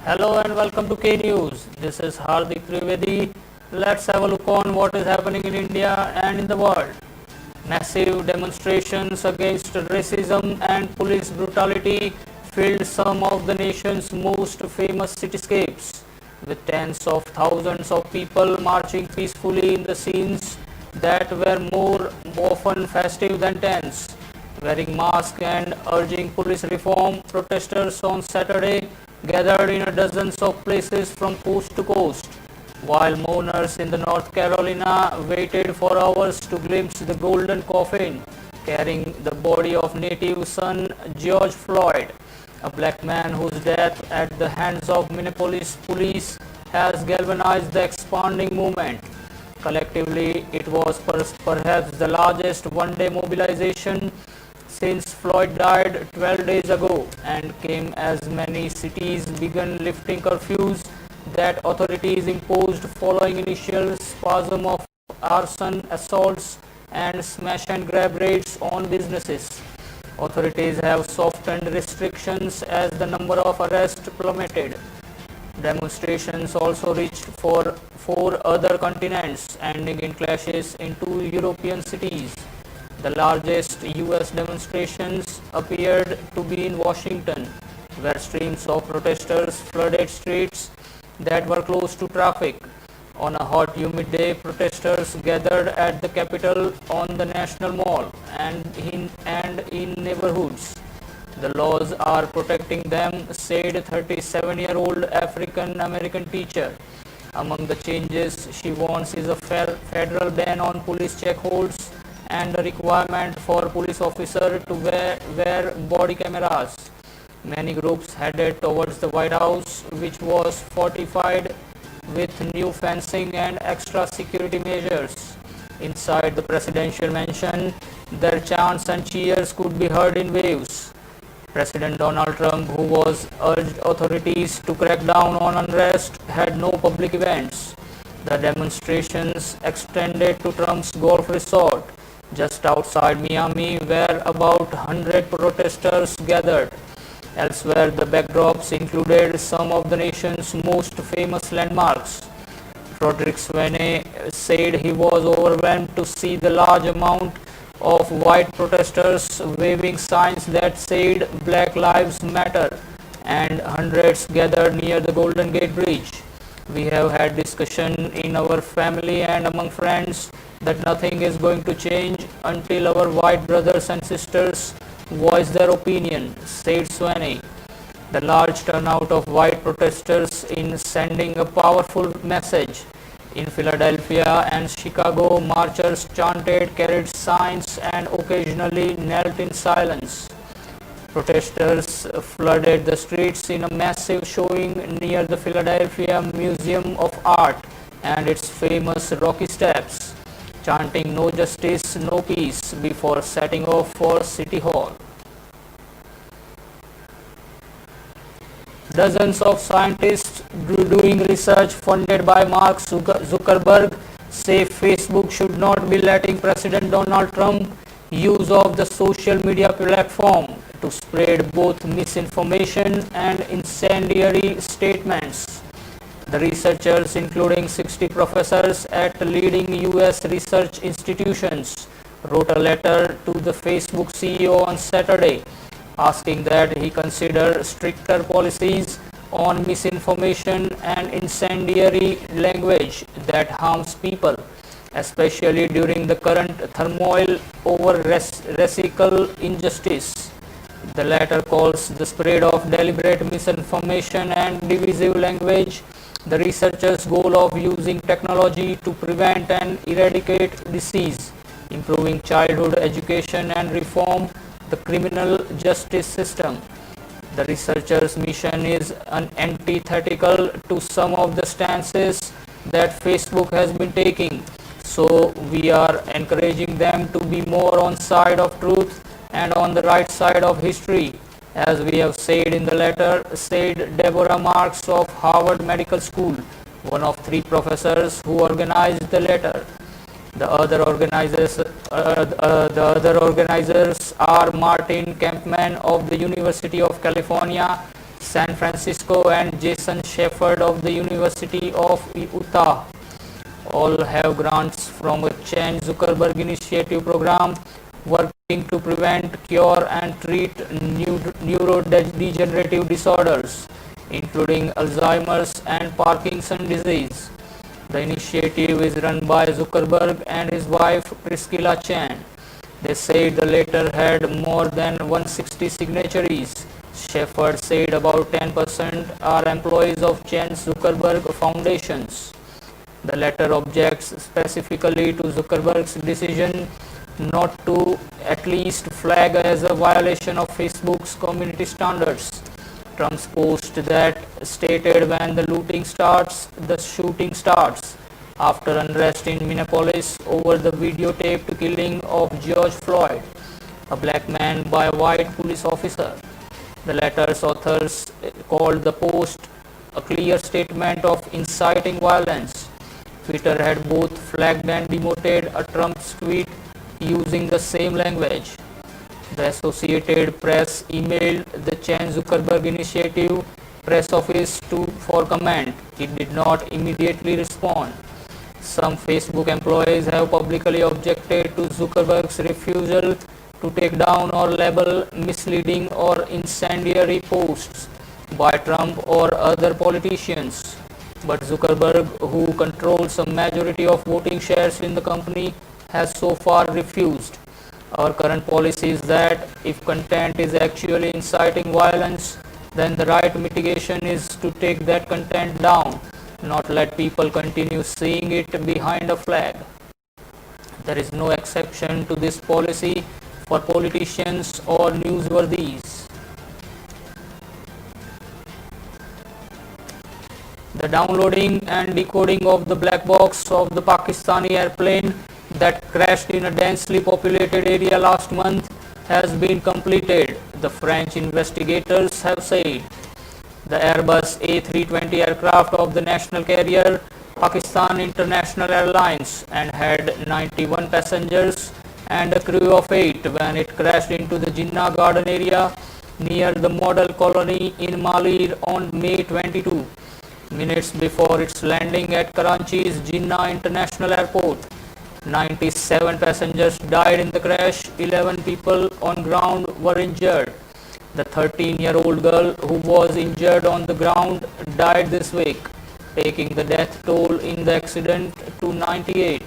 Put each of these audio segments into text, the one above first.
Hello and welcome to K News. This is Hardik Trivedi. Let's have a look on what is happening in India and in the world. Massive demonstrations against racism and police brutality filled some of the nation's most famous cityscapes, with tens of thousands of people marching peacefully in the scenes that were more often festive than tense. Wearing masks and urging police reform, protesters on Saturday gathered in dozens of places from coast to coast, while mourners in the North Carolina waited for hours to glimpse the golden coffin carrying the body of native son George Floyd, a black man whose death at the hands of Minneapolis police has galvanized the expanding movement. Collectively, it was perhaps the largest one-day mobilization since Floyd died 12 days ago, and came as many cities began lifting curfews that authorities imposed following initial spasm of arson, assaults, and smash and grab raids on businesses. Authorities have softened restrictions as the number of arrests plummeted. Demonstrations also reached for four other continents, ending in clashes in two European cities. The largest US demonstrations appeared to be in Washington, where streams of protesters flooded streets that were closed to traffic. On a hot, humid day, protesters gathered at the Capitol, on the National Mall, and in neighborhoods. The laws are protecting them, said 37-year-old African American teacher. Among the changes she wants is a federal ban on police checkholds and a requirement for police officers to wear body cameras. Many groups headed towards the White House, which was fortified with new fencing and extra security measures. Inside the presidential mansion, their chants and cheers could be heard in waves. President Donald Trump, who was urged authorities to crack down on unrest, had no public events. The demonstrations extended to Trump's golf resort just outside Miami, where about 100 protesters gathered. Elsewhere, the backdrops included some of the nation's most famous landmarks. Roderick Swaney said he was overwhelmed to see the large amount of white protesters waving signs that said Black Lives Matter, and hundreds gathered near the Golden Gate Bridge. We have had discussion in our family and among friends that nothing is going to change until our white brothers and sisters voice their opinion, said Swaney. The large turnout of white protesters in sending a powerful message. In Philadelphia and Chicago, marchers chanted, carried signs, and occasionally knelt in silence. Protesters flooded the streets in a massive showing near the Philadelphia Museum of Art and its famous Rocky Steps, chanting "No justice, no peace" before setting off for City Hall. Dozens of scientists doing research funded by Mark Zuckerberg say Facebook should not be letting President Donald Trump use of the social media platform to spread both misinformation and incendiary statements. The researchers, including 60 professors at leading US research institutions, wrote a letter to the Facebook CEO on Saturday, asking that he consider stricter policies on misinformation and incendiary language that harms people, especially during the current turmoil over racial injustice. The letter calls the spread of deliberate misinformation and divisive language the researchers' goal of using technology to prevent and eradicate disease, improving childhood education, and reform the criminal justice system. The researchers' mission is antithetical to some of the stances that Facebook has been taking, so we are encouraging them to be more on side of truth and on the right side of history, as we have said in the letter, said Deborah Marks of Harvard Medical School, one of three professors who organized the letter. The other organizers are Martin Kampman of the University of California, San Francisco, and Jason Shepard of the University of Utah. All have grants from a Chan Zuckerberg Initiative program working to prevent, cure, and treat neurodegenerative disorders, including Alzheimer's and Parkinson's disease. The initiative is run by Zuckerberg and his wife Priscilla Chan. They said the letter had more than 160 signatories. Shepard said about 10% are employees of Chan Zuckerberg foundations. The letter objects specifically to Zuckerberg's decision not to at least flag as a violation of Facebook's community standards. Trump's post that stated when the looting starts, the shooting starts, after unrest in Minneapolis over the videotaped killing of George Floyd, a black man by a white police officer. The letter's authors called the post a clear statement of inciting violence. Twitter had both flagged and demoted a Trump's tweet using the same language. The Associated Press emailed the Chan Zuckerberg Initiative press office for comment. It did not immediately respond. Some Facebook employees have publicly objected to Zuckerberg's refusal to take down or label misleading or incendiary posts by Trump or other politicians. But Zuckerberg, who controls a majority of voting shares in the company, has so far refused. Our current policy is that if content is actually inciting violence, then the right mitigation is to take that content down, not let people continue seeing it behind a flag. There is no exception to this policy for politicians or newsworthies. The downloading and decoding of the black box of the Pakistani airplane that crashed in a densely populated area last month has been completed, the French investigators have said. The Airbus A320 aircraft of the national carrier Pakistan International Airlines and had 91 passengers and a crew of 8 when it crashed into the Jinnah Garden area near the model colony in Mali on May 22, minutes before its landing at Karachi's Jinnah International Airport. 97 passengers died in the crash, 11 people on ground were injured. The 13-year-old girl who was injured on the ground died this week, taking the death toll in the accident to 98.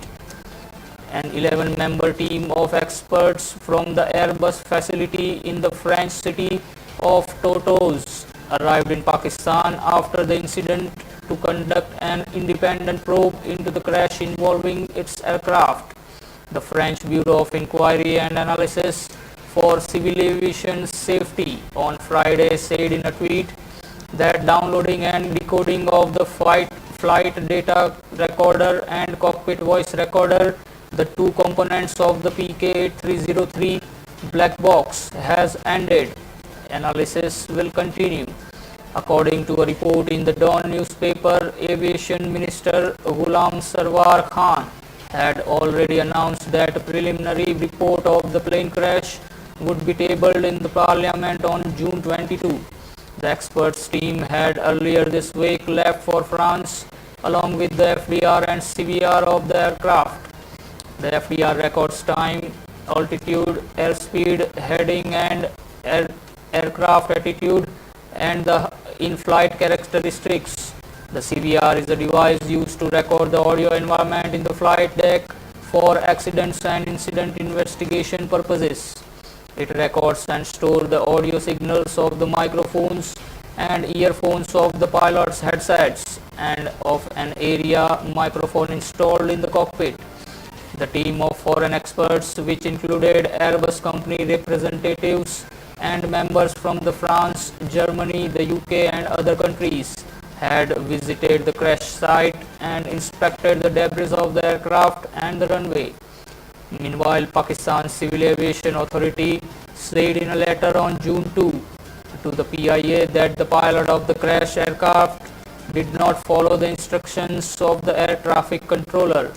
An 11-member team of experts from the Airbus facility in the French city of Tortoise arrived in Pakistan after the incident to conduct an independent probe into the crash involving its aircraft. The French Bureau of Inquiry and Analysis for Civil Aviation Safety on Friday said in a tweet that downloading and decoding of the flight data recorder and cockpit voice recorder, the two components of the PK-303 black box, has ended. Analysis will continue. According to a report in the Dawn newspaper, Aviation Minister Ghulam Sarwar Khan had already announced that a preliminary report of the plane crash would be tabled in the parliament on June 22. The experts team had earlier this week left for France along with the FDR and CVR of the aircraft. The FDR records time, altitude, airspeed, heading and aircraft attitude and the in-flight characteristics. The CVR is a device used to record the audio environment in the flight deck for accidents and incident investigation purposes. It records and stores the audio signals of the microphones and earphones of the pilot's headsets and of an area microphone installed in the cockpit. The team of foreign experts, which included Airbus company representatives and members from the France, Germany, the UK and other countries, had visited the crash site and inspected the debris of the aircraft and the runway. Meanwhile, Pakistan's Civil Aviation Authority said in a letter on June 2 to the PIA that the pilot of the crash aircraft did not follow the instructions of the air traffic controller.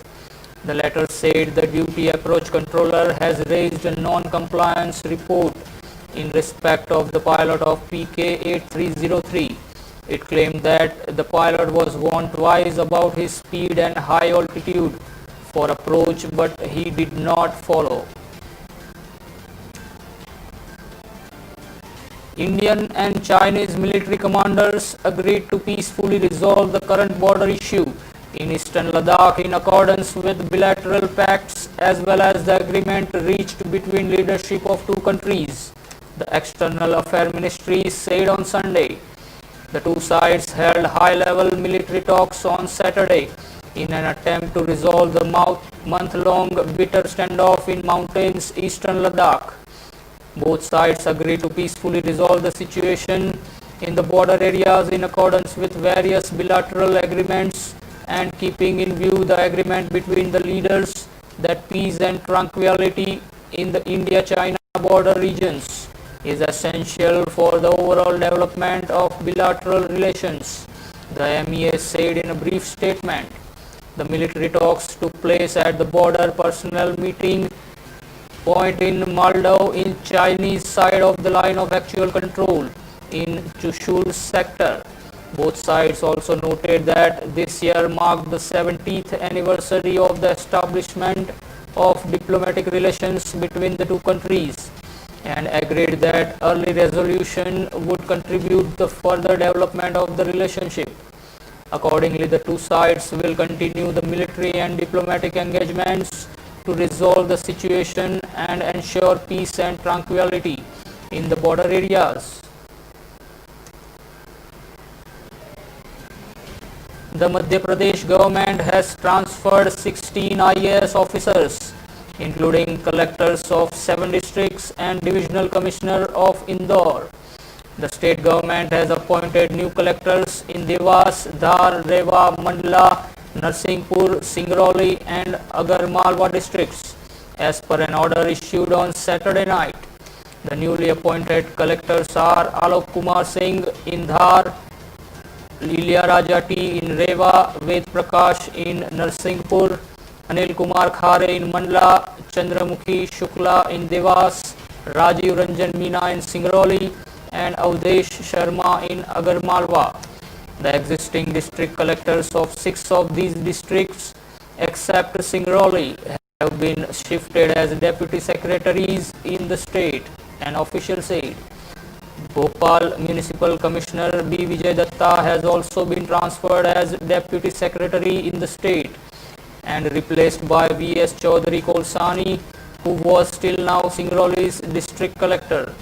The letter said the duty approach controller has raised a non-compliance report in respect of the pilot of PK-8303. It claimed that the pilot was warned twice about his speed and high altitude for approach, but he did not follow. Indian and Chinese military commanders agreed to peacefully resolve the current border issue in eastern Ladakh in accordance with bilateral pacts as well as the agreement reached between leadership of two countries, the External Affairs Ministry said on Sunday. The two sides held high-level military talks on Saturday in an attempt to resolve the month-long bitter standoff in mountains eastern Ladakh. Both sides agreed to peacefully resolve the situation in the border areas in accordance with various bilateral agreements and keeping in view the agreement between the leaders that peace and tranquility in the India-China border regions is essential for the overall development of bilateral relations, the MEA said in a brief statement. The military talks took place at the border personnel meeting point in Moldau in Chinese side of the line of actual control in Chushul sector. Both sides also noted that this year marked the 70th anniversary of the establishment of diplomatic relations between the two countries and agreed that early resolution would contribute to the further development of the relationship. Accordingly, the two sides will continue the military and diplomatic engagements to resolve the situation and ensure peace and tranquility in the border areas. The Madhya Pradesh government has transferred 16 IAS officers, including collectors of 7 districts and divisional commissioner of Indore. The state government has appointed new collectors in Devas, Dhar, Rewa, Mandla, Narsinghpur, Singrauli and Agarmalwa districts as per an order issued on Saturday night. The newly appointed collectors are Alok Kumar Singh in Dhar, Lilia Raja T in Rewa, Ved Prakash in Narsinghpur, Anil Kumar Khare in Mandla, Chandramukhi Shukla in Devas, Rajiv Ranjan Meena in Singrauli and Avdesh Sharma in Agarmalwa. The existing district collectors of 6 of these districts except Singrauli have been shifted as deputy secretaries in the state, an official said. Bhopal Municipal Commissioner B. Vijay Datta has also been transferred as deputy secretary in the state and replaced by V.S. Chaudhary Kolsani, who was till now Singrauli's district collector.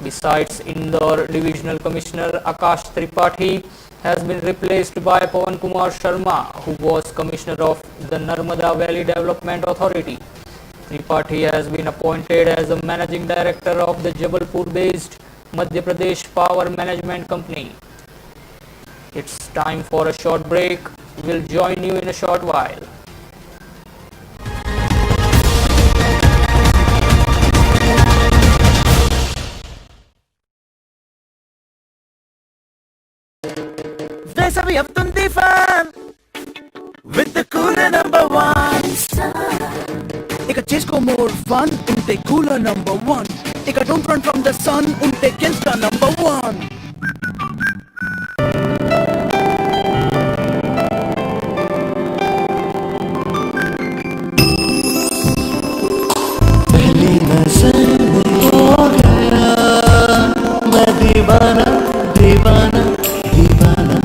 Besides, Indore Divisional Commissioner Akash Tripathi has been replaced by Pawan Kumar Sharma, who was Commissioner of the Narmada Valley Development Authority. Tripathi has been appointed as the Managing Director of the Jabalpur-based Madhya Pradesh Power Management Company. It's time for a short break. We'll join you in a short while. Vesavi Aptundi fan with the cooler number one. Ika chase go more fun, unte cooler number one. Ika don't run from the sun, unte Genstra number one. पहली नजर में हो गया मैं दीवाना दीवाना दीवाना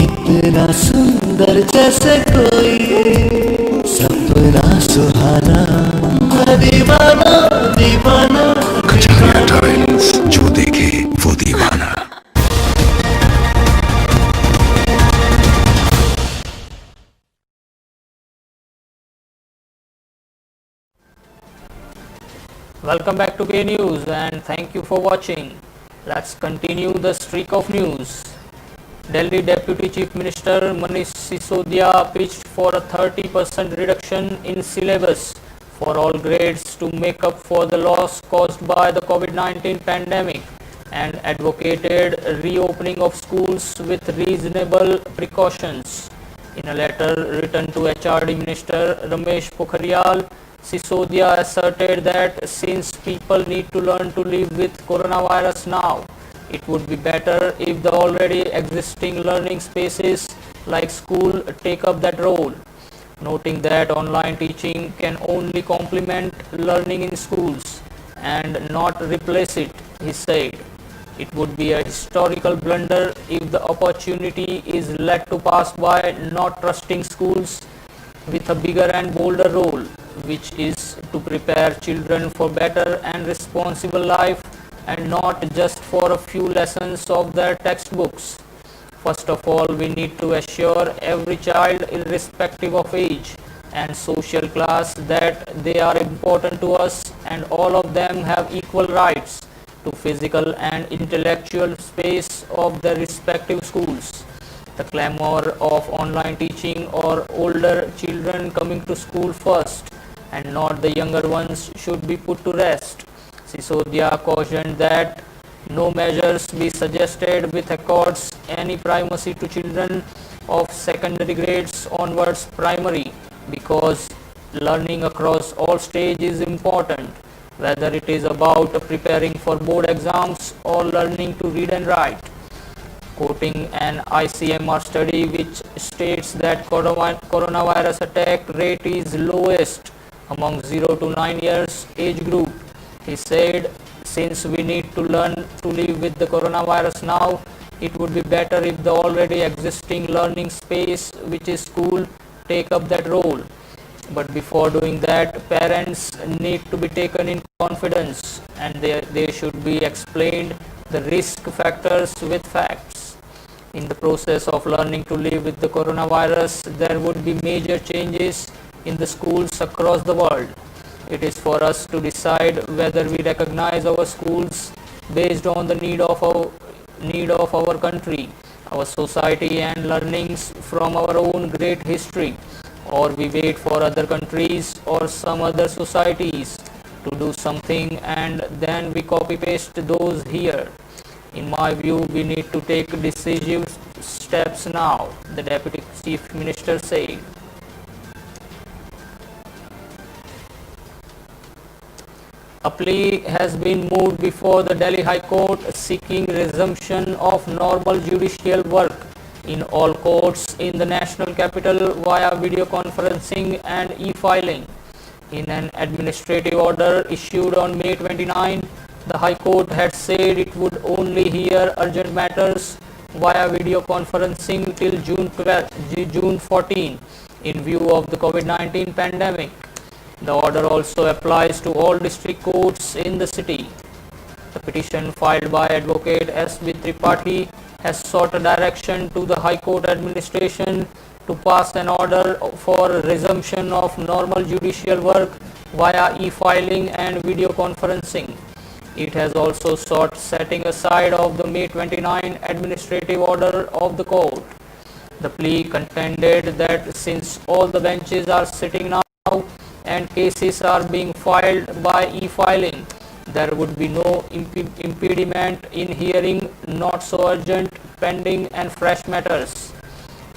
इतना सुंदर जैसे कोई सपना सुहाना मैं दीवाना दीवाना कचरिया टाइल्स, जो देखे वो दीवाना। Welcome back to K News and thank you for watching. Let's continue the streak of news. Delhi Deputy Chief Minister Manish Sisodia pitched for a 30% reduction in syllabus for all grades to make up for the loss caused by the COVID-19 pandemic and advocated reopening of schools with reasonable precautions. In a letter written to HRD Minister Ramesh Pokhriyal, Sisodia asserted that since people need to learn to live with coronavirus now, it would be better if the already existing learning spaces like school take up that role, noting that online teaching can only complement learning in schools and not replace it. He said, it would be a historical blunder if the opportunity is let to pass by, not trusting schools with a bigger and bolder role, which is to prepare children for better and responsible life and not just for a few lessons of their textbooks. First of all, we need to assure every child, irrespective of age and social class, that they are important to us and all of them have equal rights to physical and intellectual space of their respective schools. The clamor of online teaching or older children coming to school first and not the younger ones should be put to rest. Sisodia cautioned that no measures be suggested which accords any primacy to children of secondary grades onwards primary, because learning across all stages is important, whether it is about preparing for board exams or learning to read and write. Quoting an ICMR study which states that coronavirus attack rate is lowest among 0 to 9 years age group, he said, since we need to learn to live with the coronavirus now, it would be better if the already existing learning space, which is school, take up that role. But before doing that, parents need to be taken in confidence and they should be explained the risk factors with facts. In the process of learning to live with the coronavirus, there would be major changes in the schools across the world. It is for us to decide whether we recognize our schools based on the need of our country, our society and learnings from our own great history, or we wait for other countries or some other societies to do something and then we copy paste those here. In my view, we need to take decisive steps now, the Deputy Chief Minister said. A plea has been moved before the Delhi High Court seeking resumption of normal judicial work in all courts in the national capital via video conferencing and e-filing. In an administrative order issued on May 29, the High Court had said it would only hear urgent matters via video conferencing till June 14 in view of the COVID-19 pandemic. The order also applies to all district courts in the city. The petition filed by Advocate S.B. Tripathi has sought a direction to the High Court administration to pass an order for resumption of normal judicial work via e-filing and video conferencing. It has also sought setting aside of the May 29 administrative order of the court. The plea contended that since all the benches are sitting now and cases are being filed by e-filing, there would be no impediment in hearing not so urgent, pending and fresh matters.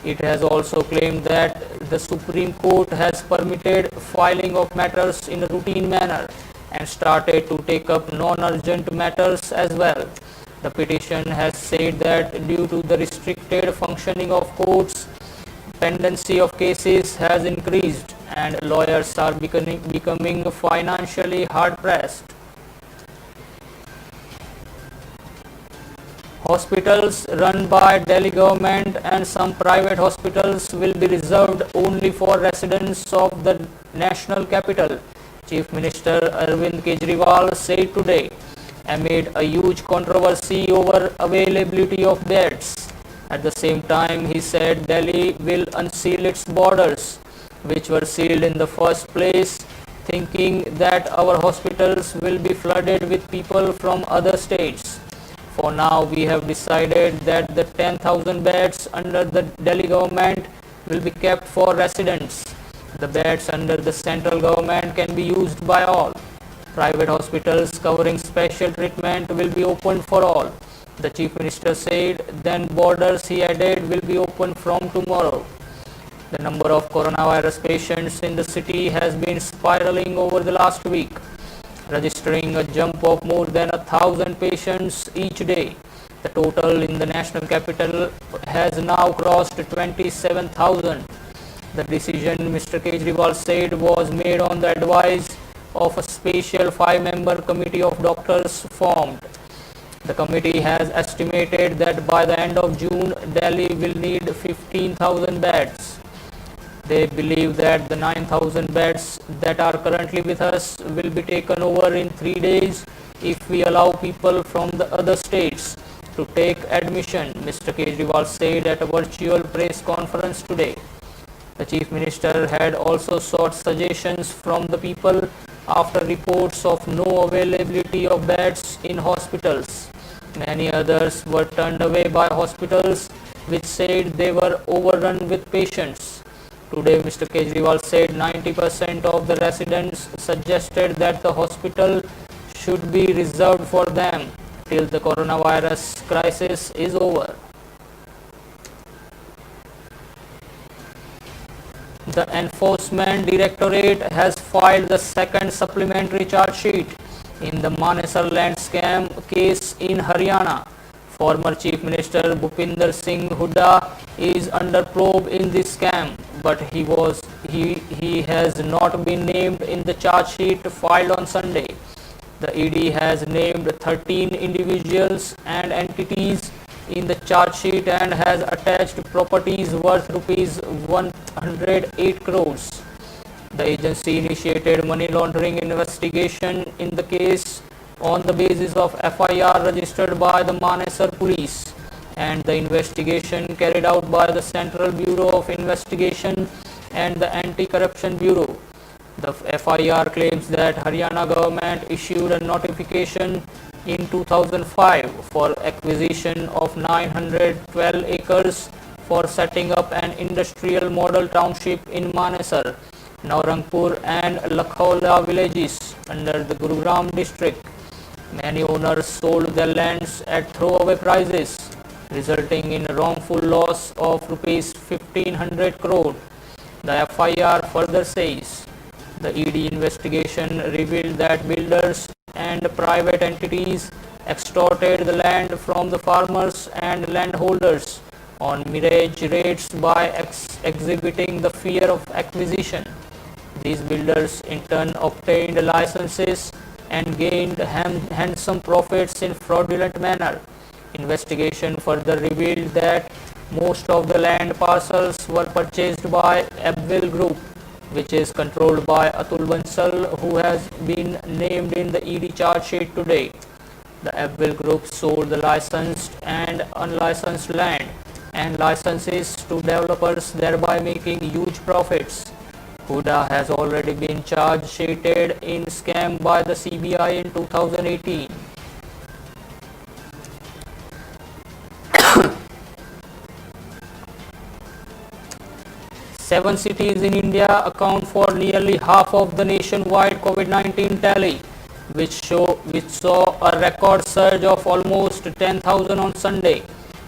It has also claimed that the Supreme Court has permitted filing of matters in a routine manner and started to take up non-urgent matters as well. The petition has said that due to the restricted functioning of courts, pendency of cases has increased and lawyers are becoming financially hard-pressed. Hospitals run by Delhi government and some private hospitals will be reserved only for residents of the national capital, Chief Minister Arvind Kejriwal said today, amid a huge controversy over availability of beds. At the same time, he said Delhi will unseal its borders, which were sealed in the first place, thinking that our hospitals will be flooded with people from other states. For now, we have decided that the 10,000 beds under the Delhi government will be kept for residents. The beds under the central government can be used by all. Private hospitals covering special treatment will be opened for all. The Chief Minister said, then borders, he added, will be open from tomorrow. The number of coronavirus patients in the city has been spiraling over the last week, registering a jump of more than 1,000 patients each day. The total in the national capital has now crossed 27,000. The decision, Mr. Kejriwal said, was made on the advice of a special 5-member committee of doctors formed. The committee has estimated that by the end of June, Delhi will need 15,000 beds. They believe that the 9,000 beds that are currently with us will be taken over in 3 days if we allow people from the other states to take admission, Mr. Kejriwal said at a virtual press conference today. The Chief Minister had also sought suggestions from the people after reports of no availability of beds in hospitals. Many others were turned away by hospitals which said they were overrun with patients. Today, Mr. Kejriwal said 90% of the residents suggested that the hospital should be reserved for them till the coronavirus crisis is over. The Enforcement Directorate has filed the second supplementary charge sheet in the Manesar land scam case in Haryana. Former Chief Minister Bhupinder Singh Hooda is under probe in this scam, but he has not been named in the charge sheet filed on Sunday. The ED has named 13 individuals and entities in the charge sheet and has attached properties worth rupees 108 crores. The agency initiated money laundering investigation in the case on the basis of FIR registered by the Manesar police and the investigation carried out by the Central Bureau of Investigation and the Anti-Corruption Bureau. The FIR claims that Haryana government issued a notification in 2005 for acquisition of 912 acres for setting up an industrial model township in Manesar, Naurangpur and Lakhola villages under the Gurugram district. Many owners sold their lands at throwaway prices, resulting in a wrongful loss of rupees 1500 crore. The FIR further says the ED investigation revealed that builders and private entities extorted the land from the farmers and landholders on mirage rates by exhibiting the fear of acquisition. These builders in turn obtained licenses and gained handsome profits in fraudulent manner. Investigation further revealed that most of the land parcels were purchased by Abwell Group, which is controlled by Atul Bansal, who has been named in the ED charge sheet today. The Abwell Group sold the licensed and unlicensed land and licenses to developers, thereby making huge profits. Hooda has already been charge sheeted in scam by the CBI in 2018. Seven cities in India account for nearly half of the nationwide COVID-19 tally, which saw a record surge of almost 10,000 on Sunday,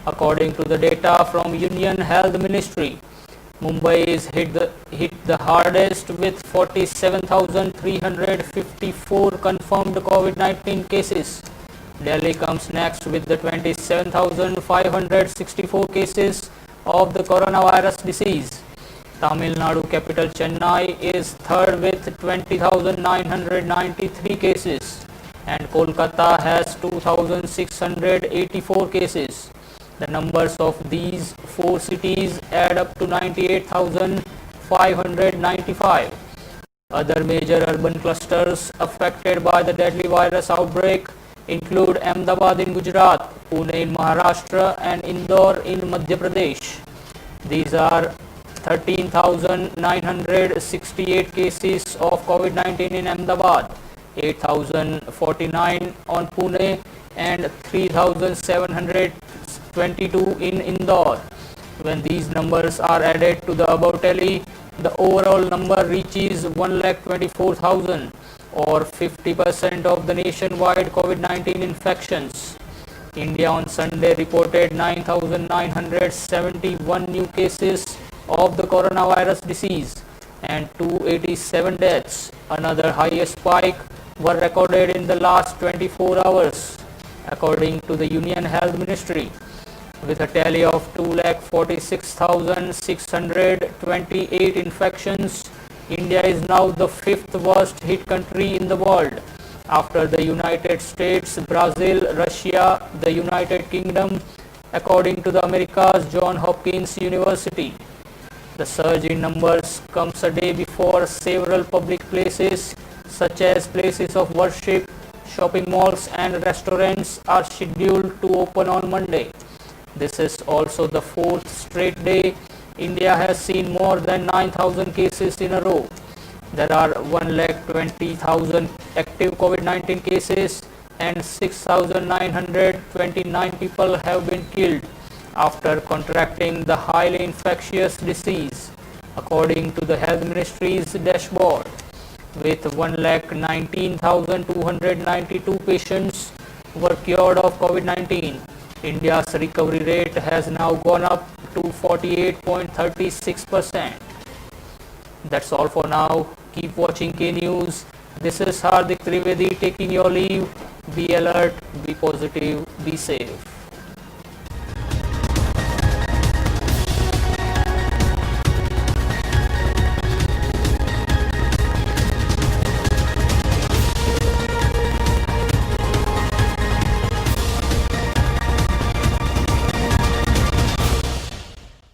according to the data from Union Health Ministry. Mumbai is hit the hardest with 47,354 confirmed COVID-19 cases. Delhi comes next with the 27,564 cases of the coronavirus disease. Tamil Nadu capital Chennai is third with 20,993 cases and Kolkata has 2,684 cases. The numbers of these four cities add up to 98,595. Other major urban clusters affected by the deadly virus outbreak include Ahmedabad in Gujarat, Pune in Maharashtra and Indore in Madhya Pradesh. These are 13,968 cases of COVID-19 in Ahmedabad, 8,049 on Pune and 3,722 in Indore. When these numbers are added to the above tally, the overall number reaches 1,24,000 or 50% of the nationwide COVID-19 infections. India on Sunday reported 9,971 new cases of the coronavirus disease and 287 deaths. Another highest spike were recorded in the last 24 hours, according to the Union Health Ministry. With a tally of 246,628 infections, India is now the fifth worst hit country in the world, after the United States, Brazil, Russia, the United Kingdom, according to the America's Johns Hopkins University. The surge in numbers comes a day before several public places, such as places of worship, shopping malls and restaurants, are scheduled to open on Monday. This is also the fourth straight day India has seen more than 9,000 cases in a row. There are 1,20,000 active COVID-19 cases and 6,929 people have been killed after contracting the highly infectious disease, according to the Health Ministry's dashboard. With 1,19,292 patients were cured of COVID-19. India's recovery rate has now gone up to 48.36%. That's all for now. Keep watching K News. This is Hardik Trivedi taking your leave. Be alert, be positive, be safe.